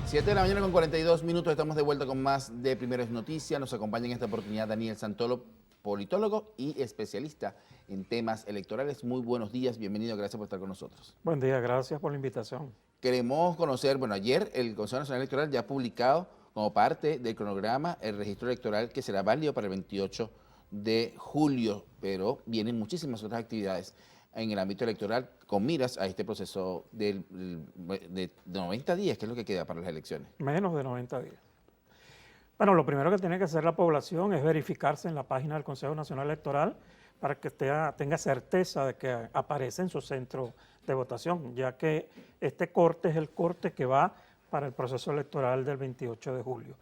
7 de la mañana con 42 minutos, estamos de vuelta con más de Primeras Noticias. Nos acompaña en esta oportunidad Daniel Santolo, politólogo y especialista en temas electorales. Muy buenos días, bienvenido, gracias por estar con nosotros. Buen día, gracias por la invitación. Queremos conocer, bueno, ayer el Consejo Nacional Electoral ya ha publicado como parte del cronograma el registro electoral que será válido para el 28 de julio, pero vienen muchísimas otras actividades en el ámbito electoral con miras a este proceso de 90 días, que es lo que queda para las elecciones. Menos de 90 días. Bueno, lo primero que tiene que hacer la población es verificarse en la página del Consejo Nacional Electoral para que tenga certeza de que aparece en su centro de votación, ya que este corte es el corte que va para el proceso electoral del 28 de julio.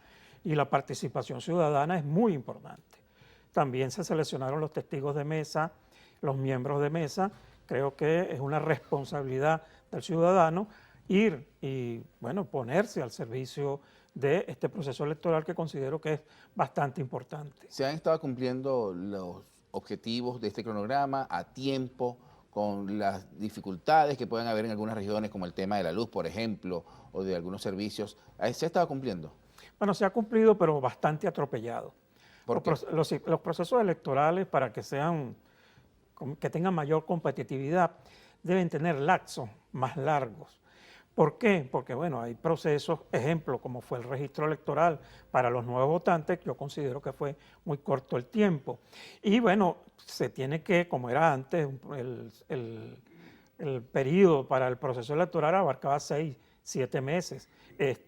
Y la participación ciudadana es muy importante. También se seleccionaron los testigos de mesa, los miembros de mesa. Creo que es una responsabilidad del ciudadano ir y, bueno, ponerse al servicio de este proceso electoral que considero que es bastante importante. ¿Se han estado cumpliendo los objetivos de este cronograma a tiempo, con las dificultades que pueden haber en algunas regiones, como el tema de la luz, por ejemplo, o de algunos servicios? ¿Se ha estado cumpliendo? Bueno, se ha cumplido, pero bastante atropellado. ¿Por qué? Los procesos electorales, para que tengan mayor competitividad, deben tener lapsos más largos. ¿Por qué? Porque, bueno, hay procesos, ejemplo, como fue el registro electoral para los nuevos votantes, yo considero que fue muy corto el tiempo. Y, bueno, se tiene que, como era antes, el periodo para el proceso electoral abarcaba 6, 7 meses.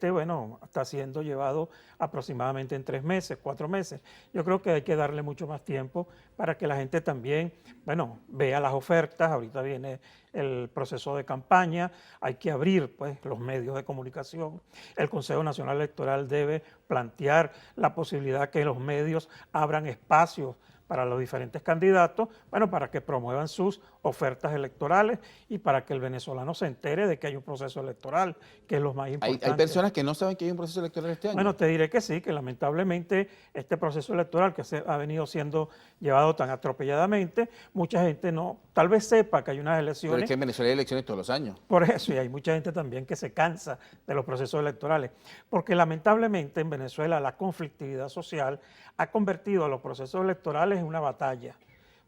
Bueno, está siendo llevado aproximadamente en 3 meses, 4 meses. Yo creo que hay que darle mucho más tiempo para que la gente también, bueno, vea las ofertas. Ahorita viene el proceso de campaña, hay que abrir, pues, los medios de comunicación. El Consejo Nacional Electoral debe plantear la posibilidad que los medios abran espacios para los diferentes candidatos, bueno, para que promuevan sus ofertas electorales y para que el venezolano se entere de que hay un proceso electoral, que es lo más importante. Hay personas que no saben que hay un proceso electoral este año. Bueno, te diré que sí, que lamentablemente este proceso electoral que ha venido siendo llevado tan atropelladamente, mucha gente no, tal vez sepa que hay unas elecciones. Pero es que en Venezuela hay elecciones todos los años. Por eso, y hay mucha gente también que se cansa de los procesos electorales, porque lamentablemente en Venezuela la conflictividad social ha convertido a los procesos electorales en una batalla.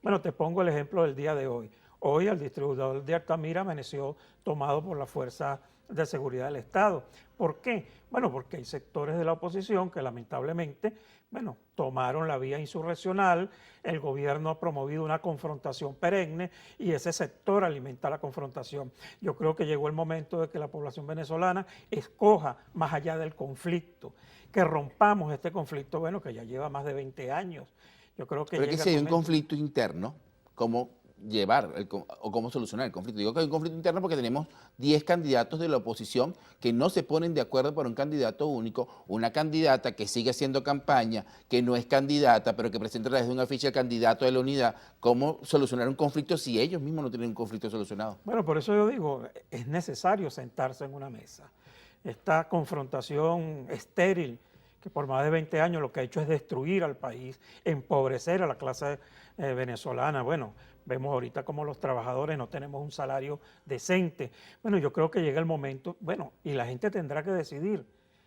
Bueno, te pongo el ejemplo del día de hoy. Hoy el distribuidor de Altamira amaneció tomado por la Fuerza de Seguridad del Estado. ¿Por qué? Bueno, porque hay sectores de la oposición que lamentablemente, bueno, tomaron la vía insurreccional, el gobierno ha promovido una confrontación perenne y ese sector alimenta la confrontación. Yo creo que llegó el momento de que la población venezolana escoja más allá del conflicto, que rompamos este conflicto, bueno, que ya lleva más de 20 años. Yo creo que pero es que si hay un conflicto interno, ¿cómo llevar o cómo solucionar el conflicto? Digo que hay un conflicto interno porque tenemos 10 candidatos de la oposición que no se ponen de acuerdo por un candidato único, una candidata que sigue haciendo campaña, que no es candidata, pero que presenta desde una ficha el candidato de la unidad. ¿Cómo solucionar un conflicto si ellos mismos no tienen un conflicto solucionado? Bueno, por eso yo digo, es necesario sentarse en una mesa. Esta confrontación estéril, que por más de 20 años lo que ha hecho es destruir al país, empobrecer a la clase venezolana. Bueno, vemos ahorita como los trabajadores no tenemos un salario decente. Bueno, yo creo que llega el momento, bueno, y la gente tendrá que decidir.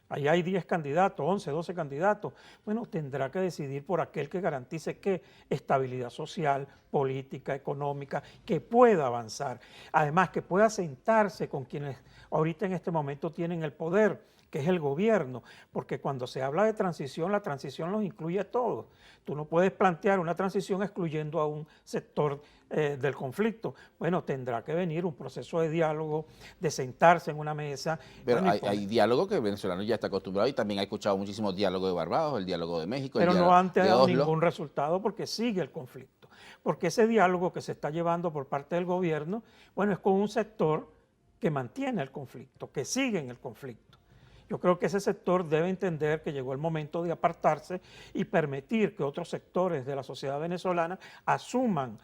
Ahí hay 10 candidatos, 11, 12 candidatos. Bueno, tendrá que decidir por aquel que garantice que estabilidad social, política, económica, que pueda avanzar. Además, que pueda sentarse con quienes ahorita en este momento tienen el poder, que es el gobierno, porque cuando se habla de transición, la transición los incluye a todos. Tú no puedes plantear una transición excluyendo a un sector del conflicto. Bueno, tendrá que venir un proceso de diálogo, de sentarse en una mesa. Pero bueno, hay diálogo que el venezolano ya está acostumbrado y también ha escuchado muchísimos diálogos de Barbados, el diálogo de México, pero el no diálogo han de dado Oslo. ningún resultado porque sigue el conflicto. Porque ese diálogo que se está llevando por parte del gobierno, bueno, es con un sector que mantiene el conflicto, que sigue en el conflicto. Yo creo que ese sector debe entender que llegó el momento de apartarse y permitir que otros sectores de la sociedad venezolana asuman,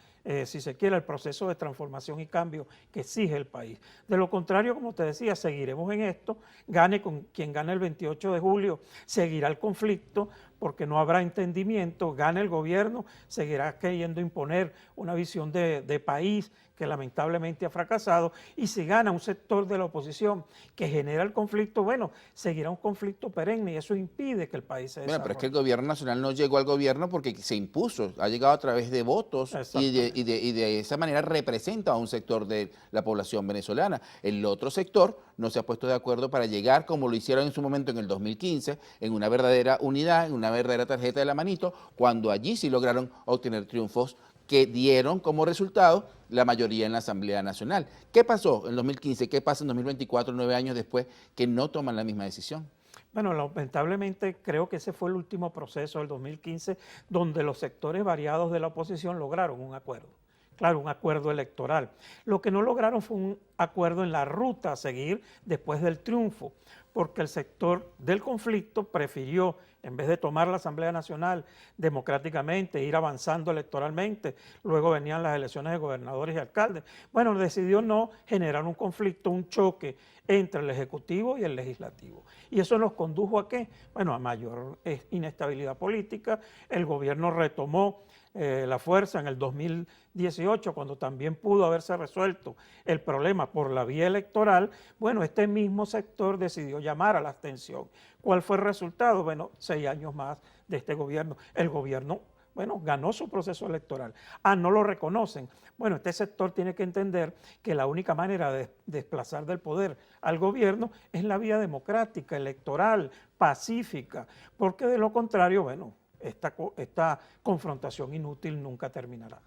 si se quiere, el proceso de transformación y cambio que exige el país. De lo contrario, como te decía, seguiremos en esto, gane con quien gane el 28 de julio, seguirá el conflicto, porque no habrá entendimiento, gane el gobierno, seguirá queriendo imponer una visión de país que lamentablemente ha fracasado, y si gana un sector de la oposición que genera el conflicto, bueno, seguirá un conflicto perenne y eso impide que el país se Bueno, pero es que desarrolle. el gobierno nacional no llegó al gobierno porque se impuso, ha llegado a través de votos Exactamente. y de esa manera representa a un sector de la población venezolana. El otro sector no se ha puesto de acuerdo para llegar, como lo hicieron en su momento en el 2015, en una verdadera unidad, en una verdadera tarjeta de la manito, cuando allí sí lograron obtener triunfos que dieron como resultado la mayoría en la Asamblea Nacional. ¿Qué pasó en 2015? ¿Qué pasa en 2024, 9 años después, que no toman la misma decisión? Bueno, lamentablemente creo que ese fue el último proceso del 2015 donde los sectores variados de la oposición lograron un acuerdo. Claro, un acuerdo electoral. Lo que no lograron fue un acuerdo en la ruta a seguir después del triunfo, porque el sector del conflicto prefirió, en vez de tomar la Asamblea Nacional democráticamente, ir avanzando electoralmente, luego venían las elecciones de gobernadores y alcaldes, bueno, decidió no generar un conflicto, un choque entre el Ejecutivo y el Legislativo. ¿Y eso nos condujo a qué? Bueno, a mayor inestabilidad política. El gobierno retomó la fuerza en el 2018, cuando también pudo haberse resuelto el problema por la vía electoral. Bueno, este mismo sector decidió llamar a la abstención. ¿Cuál fue el resultado? Bueno, 6 años más de este gobierno. El gobierno, bueno, ganó su proceso electoral. Ah, no lo reconocen. Bueno, este sector tiene que entender que la única manera de desplazar del poder al gobierno es la vía democrática, electoral, pacífica, porque de lo contrario, bueno, esta confrontación inútil nunca terminará.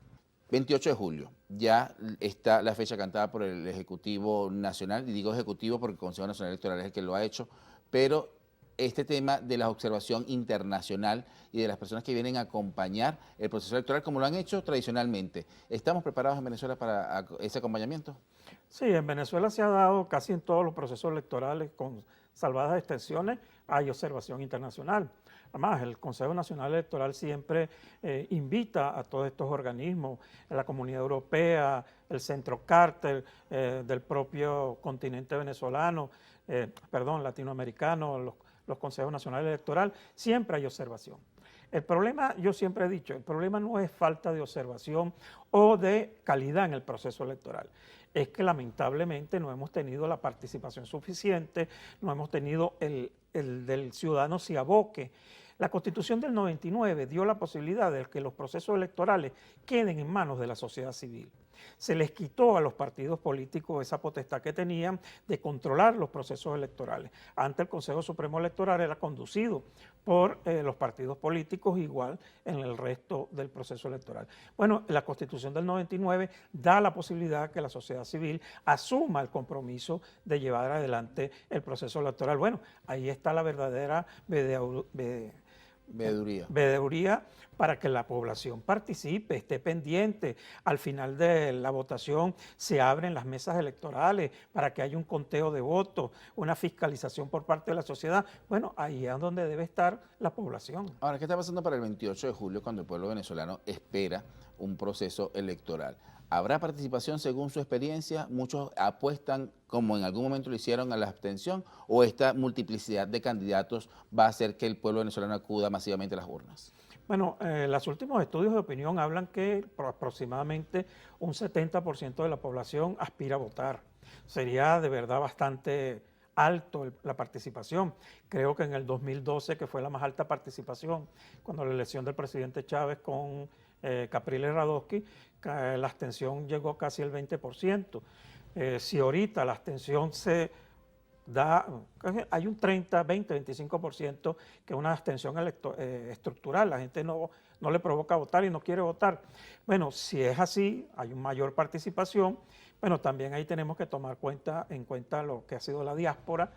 28 de julio, ya está la fecha cantada por el Ejecutivo Nacional, y digo Ejecutivo porque el Consejo Nacional Electoral es el que lo ha hecho, pero este tema de la observación internacional y de las personas que vienen a acompañar el proceso electoral como lo han hecho tradicionalmente, ¿estamos preparados en Venezuela para ese acompañamiento? Sí, en Venezuela se ha dado casi en todos los procesos electorales, con salvadas excepciones, hay observación internacional. Además, el Consejo Nacional Electoral siempre invita a todos estos organismos, a la Comunidad Europea, el Centro Carter del propio continente venezolano, latinoamericano, los Consejos Nacionales Electoral, siempre hay observación. El problema, yo siempre he dicho, el problema no es falta de observación o de calidad en el proceso electoral. Es que lamentablemente no hemos tenido la participación suficiente, no hemos tenido el del ciudadano se aboque. La Constitución del 99 dio la posibilidad de que los procesos electorales queden en manos de la sociedad civil. Se les quitó a los partidos políticos esa potestad que tenían de controlar los procesos electorales. Antes el Consejo Supremo Electoral era conducido por los partidos políticos, igual en el resto del proceso electoral. Bueno, la Constitución del 99 da la posibilidad que la sociedad civil asuma el compromiso de llevar adelante el proceso electoral. Bueno, ahí está la verdadera veeduría para que la población participe, esté pendiente. Al final de la votación se abren las mesas electorales para que haya un conteo de votos, una fiscalización por parte de la sociedad. Bueno, ahí es donde debe estar la población. Ahora, ¿qué está pasando para el 28 de julio cuando el pueblo venezolano espera un proceso electoral? ¿Habrá participación según su experiencia? Muchos apuestan, como en algún momento lo hicieron, a la abstención, o esta multiplicidad de candidatos va a hacer que el pueblo venezolano acuda masivamente a las urnas. Bueno, los últimos estudios de opinión hablan que aproximadamente un 70% de la población aspira a votar. Sería de verdad bastante alto la participación. Creo que en el 2012, que fue la más alta participación, cuando la elección del presidente Chávez con Capriles Radosky, la abstención llegó casi al 20%. Si ahorita la abstención se da, hay un 30, 20, 25% que es una abstención estructural, la gente no le provoca votar y no quiere votar. Bueno, si es así, hay una mayor participación. Bueno, también ahí tenemos que tomar en cuenta lo que ha sido la diáspora,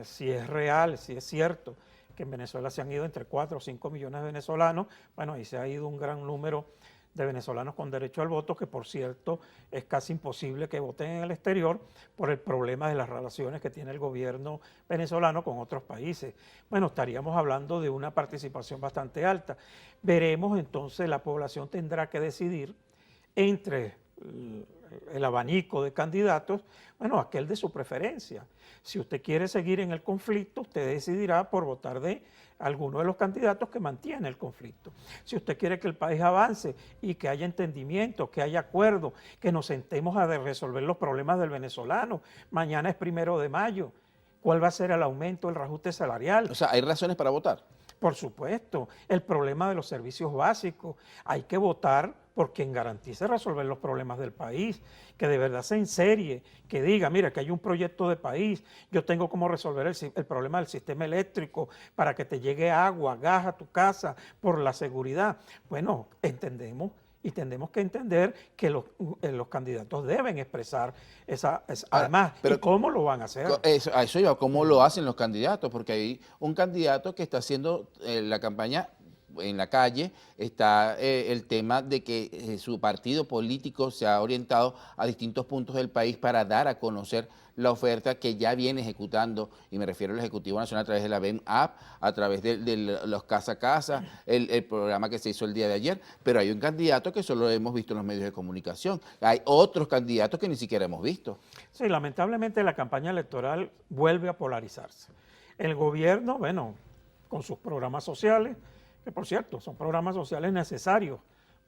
si es real, si es cierto que en Venezuela se han ido entre 4 o 5 millones de venezolanos. Bueno, ahí se ha ido un gran número de venezolanos con derecho al voto, que por cierto es casi imposible que voten en el exterior por el problema de las relaciones que tiene el gobierno venezolano con otros países. Bueno, estaríamos hablando de una participación bastante alta. Veremos entonces, la población tendrá que decidir entre el abanico de candidatos, bueno, aquel de su preferencia. Si usted quiere seguir en el conflicto, usted decidirá por votar de alguno de los candidatos que mantiene el conflicto. Si usted quiere que el país avance y que haya entendimiento, que haya acuerdo, que nos sentemos a resolver los problemas del venezolano, mañana es 1 de mayo, ¿cuál va a ser el aumento, el reajuste salarial? O sea, ¿hay razones para votar? Por supuesto, el problema de los servicios básicos. Hay que votar por quien garantice resolver los problemas del país, que de verdad se enserie, que diga, mira, que hay un proyecto de país, yo tengo cómo resolver el problema del sistema eléctrico para que te llegue agua, gas a tu casa, por la seguridad. Bueno, entendemos y tenemos que entender que los candidatos deben expresar además, ¿y cómo lo van a hacer? A eso iba, ¿cómo lo hacen los candidatos? Porque hay un candidato que está haciendo la campaña en la calle, está el tema de que su partido político se ha orientado a distintos puntos del país para dar a conocer la oferta que ya viene ejecutando, y me refiero al Ejecutivo Nacional a través de la BEM App, a través de los Casa a Casa, el programa que se hizo el día de ayer, pero hay un candidato que solo hemos visto en los medios de comunicación, hay otros candidatos que ni siquiera hemos visto. Sí, lamentablemente la campaña electoral vuelve a polarizarse. El gobierno, bueno, con sus programas sociales, que por cierto, son programas sociales necesarios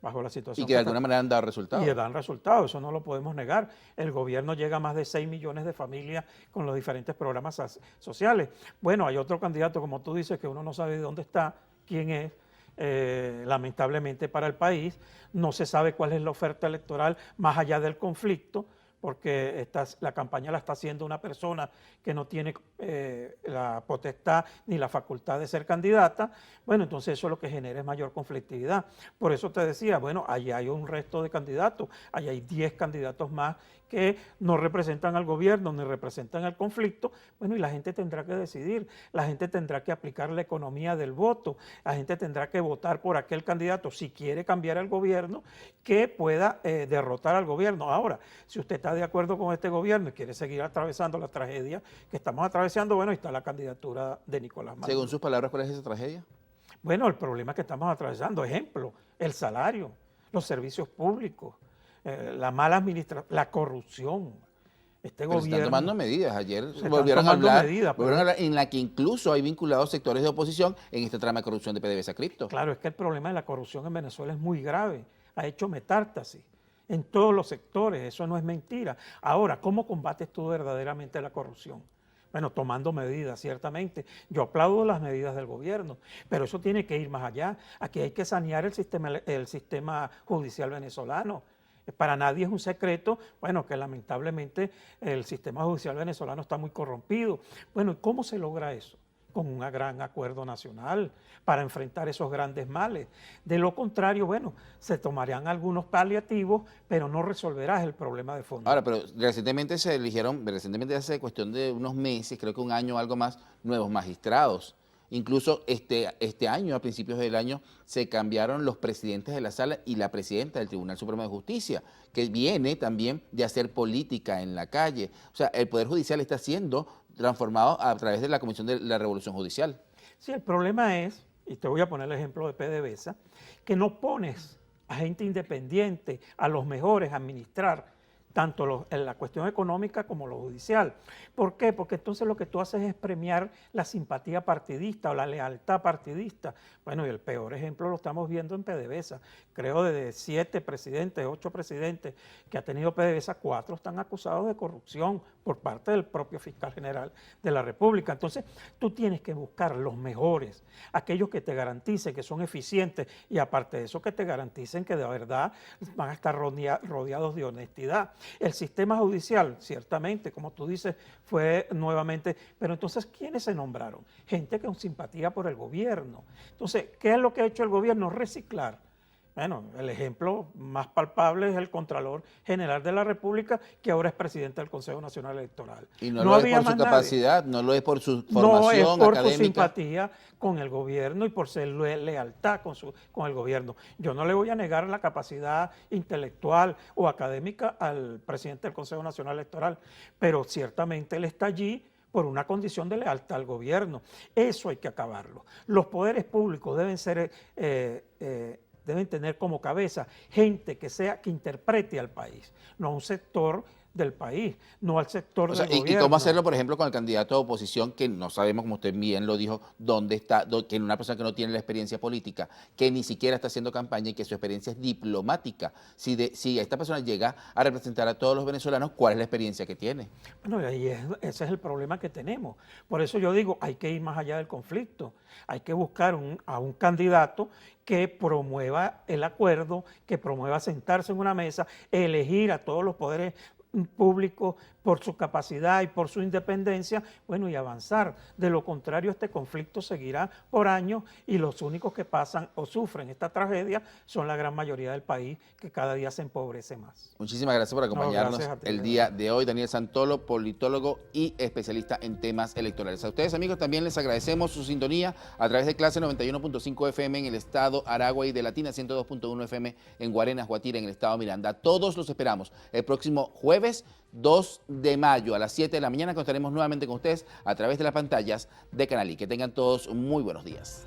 bajo la situación. Y que de alguna manera han dado resultados. Y dan resultados, eso no lo podemos negar. El gobierno llega a más de 6 millones de familias con los diferentes programas sociales. Bueno, hay otro candidato, como tú dices, que uno no sabe de dónde está, quién es, lamentablemente para el país. No se sabe cuál es la oferta electoral más allá del conflicto, porque la campaña la está haciendo una persona que no tiene la potestad ni la facultad de ser candidata. Bueno, entonces eso lo que genera es mayor conflictividad. Por eso te decía, bueno, allí hay un resto de candidatos, allí hay 10 candidatos más que no representan al gobierno ni representan al conflicto. Bueno, y la gente tendrá que decidir, la gente tendrá que aplicar la economía del voto, la gente tendrá que votar por aquel candidato si quiere cambiar al gobierno que pueda derrotar al gobierno. Ahora, si usted está de acuerdo con este gobierno y quiere seguir atravesando la tragedia que estamos atravesando, bueno, ahí está la candidatura de Nicolás Maduro. Según sus palabras, ¿cuál es esa tragedia? Bueno, el problema que estamos atravesando, ejemplo, el salario, los servicios públicos, la mala administración, la corrupción. Pero gobierno están tomando medidas. Ayer volvieron a hablar en la que incluso hay vinculados sectores de oposición en esta trama de corrupción de PDVSA Cripto. Claro, es que el problema de la corrupción en Venezuela es muy grave, ha hecho metástasis en todos los sectores, eso no es mentira. Ahora, ¿cómo combates tú verdaderamente la corrupción? Bueno, tomando medidas, ciertamente. Yo aplaudo las medidas del gobierno, pero eso tiene que ir más allá. Aquí hay que sanear el sistema judicial venezolano. Para nadie es un secreto, bueno, que lamentablemente el sistema judicial venezolano está muy corrompido. Bueno, ¿y cómo se logra eso? Con un gran acuerdo nacional para enfrentar esos grandes males. De lo contrario, bueno, se tomarían algunos paliativos, pero no resolverás el problema de fondo. Ahora, pero recientemente hace cuestión de unos meses, creo que un año o algo más, nuevos magistrados. Incluso este año, a principios del año, se cambiaron los presidentes de la sala y la presidenta del Tribunal Supremo de Justicia, que viene también de hacer política en la calle. O sea, el Poder Judicial está siendo transformado a través de la Comisión de la Revolución Judicial. Sí, el problema es, y te voy a poner el ejemplo de PDVSA, que no pones a gente independiente, a los mejores a administrar tanto en la cuestión económica como lo judicial. ¿Por qué? Porque entonces lo que tú haces es premiar la simpatía partidista o la lealtad partidista. Bueno, y el peor ejemplo lo estamos viendo en PDVSA. Creo de 7 presidentes, 8 presidentes que ha tenido PDVSA, 4 están acusados de corrupción por parte del propio fiscal general de la República. Entonces, tú tienes que buscar los mejores, aquellos que te garanticen que son eficientes y aparte de eso que te garanticen que de verdad van a estar rodeados de honestidad. El sistema judicial, ciertamente, como tú dices, fue nuevamente, pero entonces, ¿quiénes se nombraron? Gente con simpatía por el gobierno. Entonces, ¿qué es lo que ha hecho el gobierno? Reciclar. Bueno, el ejemplo más palpable es el Contralor General de la República, que ahora es presidente del Consejo Nacional Electoral. Y no lo es por su capacidad, no lo es por su formación académica. No es por su simpatía con el gobierno y por ser lealtad con el gobierno. Yo no le voy a negar la capacidad intelectual o académica al presidente del Consejo Nacional Electoral, pero ciertamente él está allí por una condición de lealtad al gobierno. Eso hay que acabarlo. Los poderes públicos deben ser deben tener como cabeza gente que interprete al país, no a un sector del país, no al sector O sea, del ¿y gobierno. cómo hacerlo, por ejemplo, con el candidato de oposición, que no sabemos, como usted bien lo dijo, dónde está, que una persona que no tiene la experiencia política, que ni siquiera está haciendo campaña y que su experiencia es diplomática? Si esta persona llega a representar a todos los venezolanos, ¿cuál es la experiencia que tiene? Bueno, y ahí ese es el problema que tenemos. Por eso yo digo, hay que ir más allá del conflicto, hay que buscar a un candidato que promueva el acuerdo, que promueva sentarse en una mesa, elegir a todos los poderes públicos por su capacidad y por su independencia, bueno, y avanzar. De lo contrario, este conflicto seguirá por años y los únicos que pasan o sufren esta tragedia son la gran mayoría del país, que cada día se empobrece más. Muchísimas gracias por acompañarnos gracias a ti, el día de hoy. Daniel Santolo, politólogo y especialista en temas electorales. A ustedes, amigos, también les agradecemos su sintonía a través de Clase 91.5 FM en el estado Aragua y de Latina 102.1 FM en Guarenas, Guatire, en el estado Miranda. Todos los esperamos el próximo jueves 2 de mayo a las 7 de la mañana, que estaremos nuevamente con ustedes a través de las pantallas de Canal I. Que tengan todos muy buenos días.